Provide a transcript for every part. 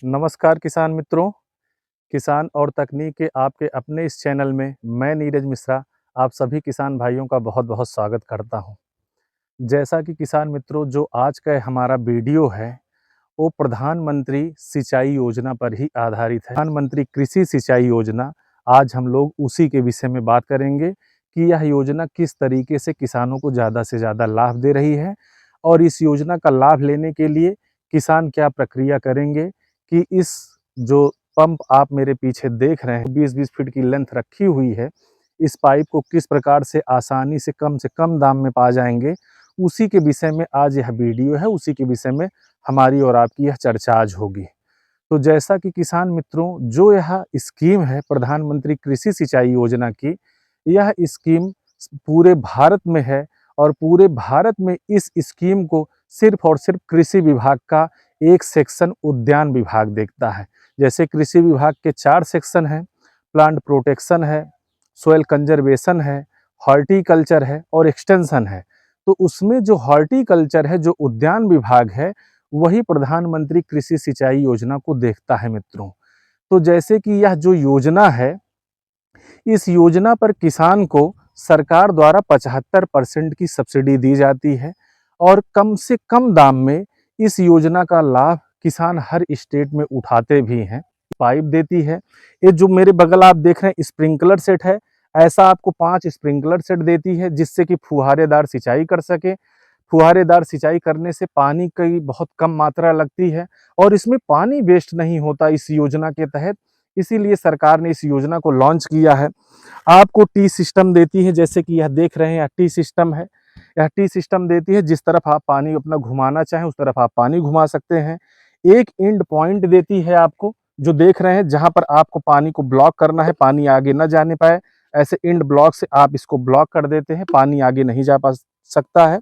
नमस्कार किसान मित्रों। किसान और तकनीक के आपके अपने इस चैनल में मैं नीरज मिश्रा आप सभी किसान भाइयों का बहुत-बहुत स्वागत करता हूं। जैसा कि किसान मित्रों, जो आज का हमारा वीडियो है वो प्रधानमंत्री सिंचाई योजना पर ही आधारित है। प्रधानमंत्री कृषि सिंचाई योजना, आज हम लोग उसी के विषय में बात करेंगे कि यह योजना किस तरीके से किसानों को ज़्यादा से ज़्यादा लाभ दे रही है और इस योजना का लाभ लेने के लिए किसान क्या प्रक्रिया करेंगे कि इस जो पंप आप मेरे पीछे देख रहे हैं 20-20 फीट की लेंथ रखी हुई है, इस पाइप को किस प्रकार से आसानी से कम दाम में पा जाएंगे, उसी के विषय में आज यह वीडियो है। उसी के विषय में हमारी और आपकी यह चर्चा आज होगी। तो जैसा कि किसान मित्रों, जो यह स्कीम है प्रधानमंत्री कृषि सिंचाई योजना की, यह स्कीम पूरे भारत में है और पूरे भारत में इस स्कीम को सिर्फ और सिर्फ कृषि विभाग का एक सेक्शन उद्यान विभाग देखता है। जैसे कृषि विभाग के 4 सेक्शन हैं, प्लांट प्रोटेक्शन है, सोयल कंजर्वेशन है, हॉर्टिकल्चर है और एक्सटेंशन है। तो उसमें जो हॉर्टिकल्चर है, जो उद्यान विभाग है, वही प्रधानमंत्री कृषि सिंचाई योजना को देखता है मित्रों। तो जैसे कि यह जो योजना है, इस योजना पर किसान को सरकार द्वारा 75% की सब्सिडी दी जाती है और कम से कम दाम में इस योजना का लाभ किसान हर स्टेट में उठाते भी हैं। पाइप देती है, ये जो मेरे बगल आप देख रहे हैं स्प्रिंकलर सेट है, ऐसा आपको 5 स्प्रिंकलर सेट देती है जिससे कि फुहारेदार सिंचाई कर सके। फुहारेदार सिंचाई करने से पानी की बहुत कम मात्रा लगती है और इसमें पानी वेस्ट नहीं होता इस योजना के तहत, इसीलिए सरकार ने इस योजना को लॉन्च किया है। आपको टी सिस्टम देती है, जैसे कि यह देख रहे हैं यह टी सिस्टम है। यह टी सिस्टम देती है, जिस तरफ आप पानी अपना घुमाना चाहें उस तरफ आप पानी घुमा सकते हैं। एक एंड पॉइंट देती है आपको, जो देख रहे हैं जहां पर आपको पानी को ब्लॉक करना है, पानी आगे न जाने पाए, ऐसे एंड ब्लॉक से आप इसको ब्लॉक कर देते हैं, पानी आगे नहीं जा पा सकता है।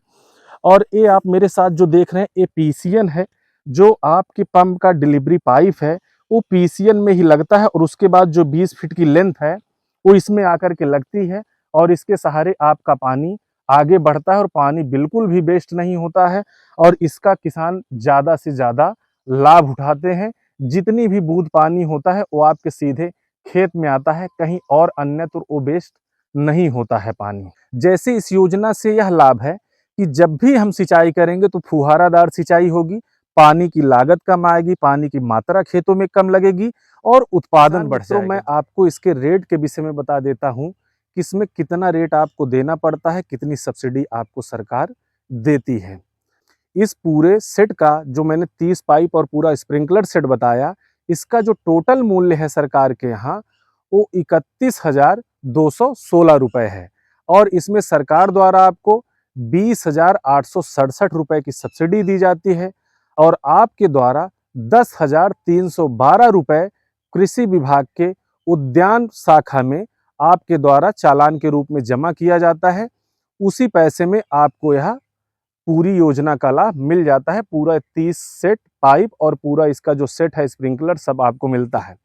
और ये आप मेरे साथ जो देख रहे हैं ये पीसीएन है, जो आपके पंप का डिलीवरी पाइप है वो पीसीएन में ही लगता है और उसके बाद जो 20 फीट की लेंथ है वो इसमें आकर के लगती है और इसके सहारे आपका पानी आगे बढ़ता है और पानी बिल्कुल भी वेस्ट नहीं होता है और इसका किसान ज़्यादा से ज़्यादा लाभ उठाते हैं। जितनी भी बूंद पानी होता है वो आपके सीधे खेत में आता है, कहीं और अन्यत्र वो वेस्ट नहीं होता है पानी। जैसे इस योजना से यह लाभ है कि जब भी हम सिंचाई करेंगे तो फुहारादार सिंचाई होगी, पानी की लागत कम आएगी, पानी की मात्रा खेतों में कम लगेगी और उत्पादन बढ़ जाएगा। तो मैं आपको इसके रेट के विषय में बता देता हूं कि इसमें कितना रेट आपको देना पड़ता है, कितनी सब्सिडी आपको सरकार देती है। इस पूरे सेट का जो मैंने 30 पाइप और पूरा स्प्रिंकलर सेट बताया, इसका जो टोटल मूल्य है सरकार के यहाँ वो 31,216 रुपए है और इसमें सरकार द्वारा आपको 20,867 रुपए की सब्सिडी दी जाती है और आपके द्वारा 10,312 रुपए कृषि विभाग के उद्यान शाखा में आपके द्वारा चालान के रूप में जमा किया जाता है। उसी पैसे में आपको यह पूरी योजना का लाभ मिल जाता है। पूरा 30 सेट पाइप और पूरा इसका जो सेट है स्प्रिंकलर सब आपको मिलता है।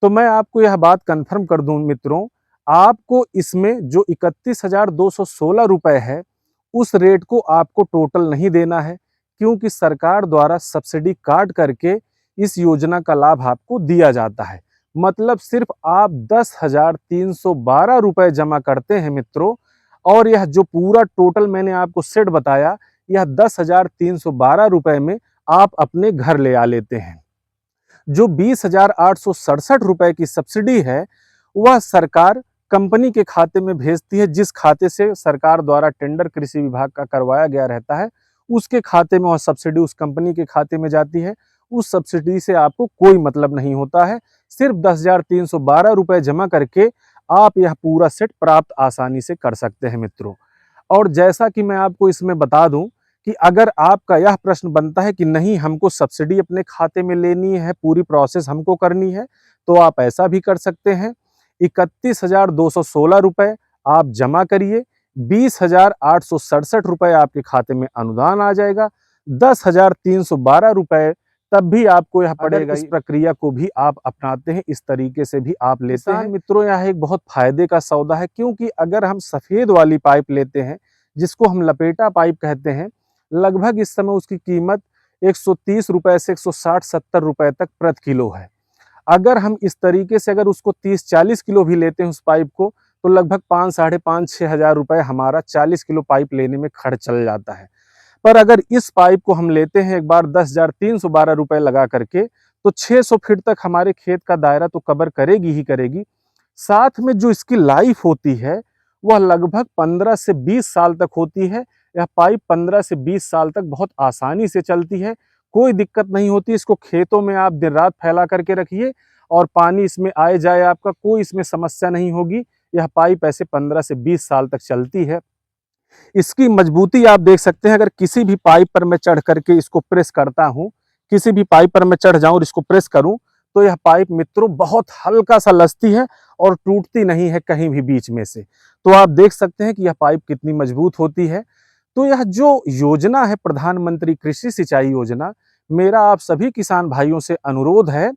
तो मैं आपको यह बात कंफर्म कर दूं मित्रों, आपको इसमें जो 31,216 रुपए है उस रेट को आपको टोटल नहीं देना है, क्योंकि सरकार द्वारा सब्सिडी काट करके इस योजना का लाभ आपको दिया जाता है। मतलब सिर्फ आप 10,312 रुपए जमा करते हैं मित्रों और यह जो पूरा टोटल मैंने आपको सेट बताया, यह 10,312 रुपए में आप अपने घर ले आ लेते हैं। जो 20,867 रुपए की सब्सिडी है वह सरकार कंपनी के खाते में भेजती है। जिस खाते से सरकार द्वारा टेंडर कृषि विभाग का करवाया गया रहता है उसके खाते में वह सब्सिडी उस कंपनी के खाते में जाती है। उस सब्सिडी से आपको कोई मतलब नहीं होता है। सिर्फ 10,312 रुपए जमा करके आप यह पूरा सेट प्राप्त आसानी से कर सकते हैं मित्रों। और जैसा कि मैं आपको इसमें बता दूं कि अगर आपका यह प्रश्न बनता है कि नहीं हमको सब्सिडी अपने खाते में लेनी है, पूरी प्रोसेस हमको करनी है, तो आप ऐसा भी कर सकते हैं। 31,216 रुपए आप जमा करिए, 20,867 रुपए आपके खाते में अनुदान आ जाएगा, 10,312 रुपए तब भी आपको यह पड़ेगा। इस प्रक्रिया को भी आप अपनाते हैं, इस तरीके से भी आप लेते हैं मित्रों, यह एक बहुत फायदे का सौदा है। क्योंकि अगर हम सफेद वाली पाइप लेते हैं जिसको हम लपेटा पाइप कहते हैं, लगभग इस समय उसकी कीमत 130 रुपए से 160-70 रुपए तक प्रति किलो है। अगर हम इस तरीके से अगर उसको 30-40 किलो भी लेते हैं उस पाइप को, तो लगभग 5 साढ़े 5-6 हज़ार रुपए हमारा 40 किलो पाइप लेने में खर्च चल जाता है। पर अगर इस पाइप को हम लेते हैं एक बार 10,312 रुपए लगा करके, तो 600 फीट तक हमारे खेत का दायरा तो कवर करेगी ही करेगी। साथ में जो इसकी लाइफ होती है, वह लगभग 15 से 20 साल तक होती है। यह पाइप 15 से 20 साल तक बहुत आसानी से चलती है, कोई दिक्कत नहीं होती। इसको खेतों में आप दिन रात फैला करके रखिए और पानी इसमें आए जाए आपका कोई इसमें समस्या नहीं होगी। यह पाइप ऐसे 15 से 20 साल तक चलती है। इसकी मजबूती आप देख सकते हैं, अगर किसी भी पाइप पर मैं चढ़ करके इसको प्रेस करता हूँ, किसी भी पाइप पर मैं चढ़ जाऊँ और इसको प्रेस करूँ, तो यह पाइप मित्रों बहुत हल्का सा लचती है और टूटती नहीं है कहीं भी बीच में से। तो आप देख सकते हैं कि यह पाइप कितनी मजबूत होती है। तो यह जो योजना है प्रधानमंत्री कृषि सिंचाई योजना, मेरा आप सभी किसान भाइयों से अनुरोध है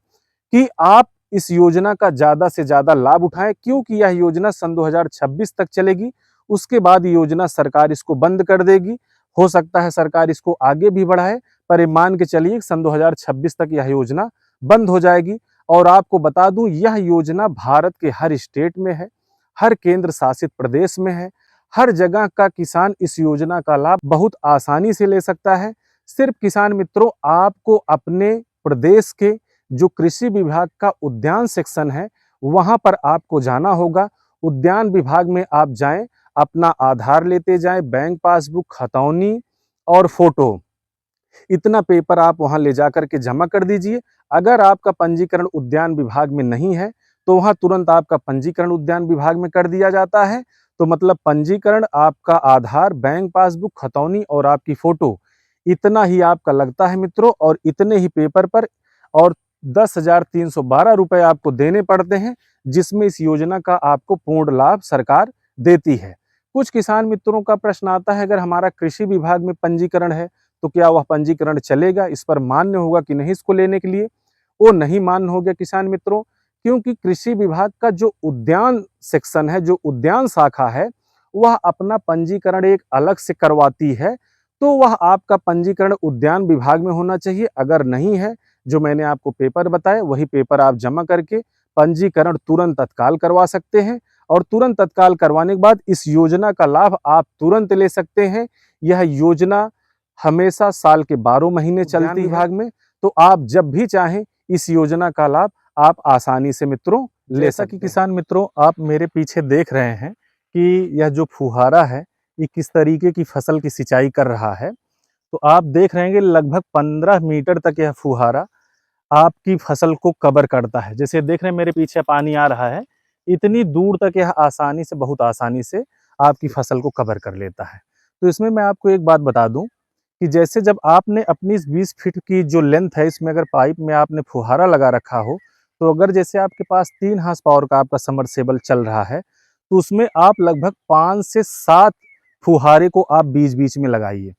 कि आप इस योजना का ज़्यादा से ज़्यादा लाभ उठाएं, क्योंकि यह योजना सन 2026 तक चलेगी। उसके बाद योजना सरकार इसको बंद कर देगी। हो सकता है सरकार इसको आगे भी बढ़ाए, पर ये मान के चलिए सन 2026 तक यह योजना बंद हो जाएगी। और आपको बता दूं, यह योजना भारत के हर स्टेट में है, हर केंद्र शासित प्रदेश में है। हर जगह का किसान इस योजना का लाभ बहुत आसानी से ले सकता है। सिर्फ किसान मित्रों, आपको अपने प्रदेश के जो कृषि विभाग का उद्यान सेक्शन है, वहां पर आपको जाना होगा। उद्यान विभाग में आप जाएं, अपना आधार लेते जाएं, बैंक पासबुक, खतौनी और फोटो, इतना पेपर आप वहां ले जाकर के जमा कर दीजिए। अगर आपका पंजीकरण उद्यान विभाग में नहीं है, तो वहां तुरंत आपका पंजीकरण उद्यान विभाग में कर दिया जाता है। तो मतलब पंजीकरण, आपका आधार, बैंक पासबुक, खतौनी और आपकी फोटो, इतना ही आपका लगता है मित्रों। और इतने ही पेपर पर और 10,312 रुपए आपको देने पड़ते हैं, जिसमें इस योजना का आपको पूर्ण लाभ सरकार देती है। कुछ किसान मित्रों का प्रश्न आता है, अगर हमारा कृषि विभाग में पंजीकरण है, तो क्या वह पंजीकरण चलेगा, इस पर मान्य होगा कि नहीं इसको लेने के लिए? वो नहीं मान्य हो गया किसान मित्रों, क्योंकि कृषि विभाग का जो उद्यान सेक्शन है, जो उद्यान शाखा है, वह अपना पंजीकरण एक अलग से करवाती है। तो वह आपका पंजीकरण उद्यान विभाग में होना चाहिए। अगर नहीं है, जो मैंने आपको पेपर बताए, वही पेपर आप जमा करके पंजीकरण तुरंत तत्काल करवा सकते हैं। और तुरंत तत्काल करवाने के बाद इस योजना का लाभ आप तुरंत ले सकते हैं। यह योजना हमेशा साल के 12 महीने चलती है विभाग में। तो आप जब भी चाहें इस योजना का लाभ आप आसानी से मित्रों ले सकते हैं। कि किसान मित्रों, आप मेरे पीछे देख रहे हैं कि यह जो फुहारा है, ये किस तरीके की फसल की सिंचाई कर रहा है। तो आप देख रहे हैं कि लगभग 15 मीटर तक यह फुहारा आपकी फसल को कवर करता है। जैसे देख रहे हैं मेरे पीछे पानी आ रहा है, इतनी दूर तक यह आसानी से, बहुत आसानी से आपकी फसल को कवर कर लेता है। तो इसमें मैं आपको एक बात बता दूं कि जैसे जब आपने अपनी इस 20 फीट की जो लेंथ है, इसमें अगर पाइप में आपने फुहारा लगा रखा हो, तो अगर जैसे आपके पास 3 हॉर्स पावर का आपका सबमर्सिबल चल रहा है, तो उसमें आप लगभग 5 से 7 फुहारे को आप बीच-बीच में लगाइए।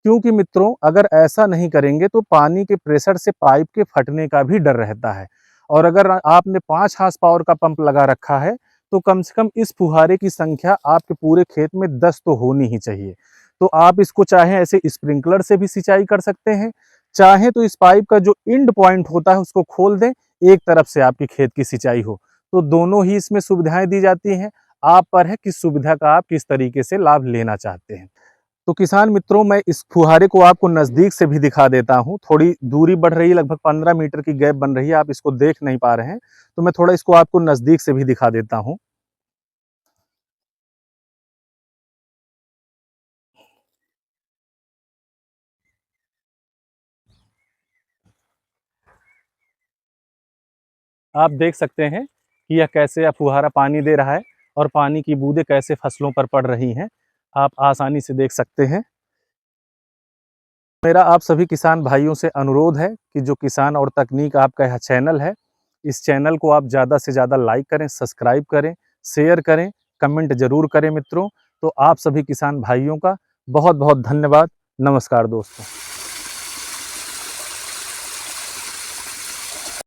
क्योंकि मित्रों, अगर ऐसा नहीं करेंगे तो पानी के प्रेशर से पाइप के फटने का भी डर रहता है। और अगर आपने 5 हॉर्स पावर का पंप लगा रखा है, तो कम से कम इस फुहारे की संख्या आपके पूरे खेत में 10 तो होनी ही चाहिए। तो आप इसको चाहे ऐसे स्प्रिंकलर से भी सिंचाई कर सकते हैं, चाहे तो इस पाइप का जो एंड पॉइंट होता है उसको खोल दें, एक तरफ से आपकी खेत की सिंचाई हो। तो दोनों ही इसमें सुविधाएं दी जाती हैं। आप पर है किस सुविधा का आप किस तरीके से लाभ लेना चाहते हैं। तो किसान मित्रों, मैं इस फुहारे को आपको नज़दीक से भी दिखा देता हूँ। थोड़ी दूरी बढ़ रही है, लगभग 15 मीटर की गैप बन रही है, आप इसको देख नहीं पा रहे हैं। तो मैं थोड़ा इसको आपको नज़दीक से भी दिखा देता हूँ। आप देख सकते हैं कि यह कैसे फुहारा पानी दे रहा है और पानी की बूंदें कैसे फसलों पर पड़ रही हैं। आप आसानी से देख सकते हैं। मेरा आप सभी किसान भाइयों से अनुरोध है कि जो किसान और तकनीक आपका यह चैनल है, इस चैनल को आप ज़्यादा से ज़्यादा लाइक करें, सब्सक्राइब करें, शेयर करें, कमेंट ज़रूर करें मित्रों। तो आप सभी किसान भाइयों का बहुत बहुत धन्यवाद। नमस्कार दोस्तों।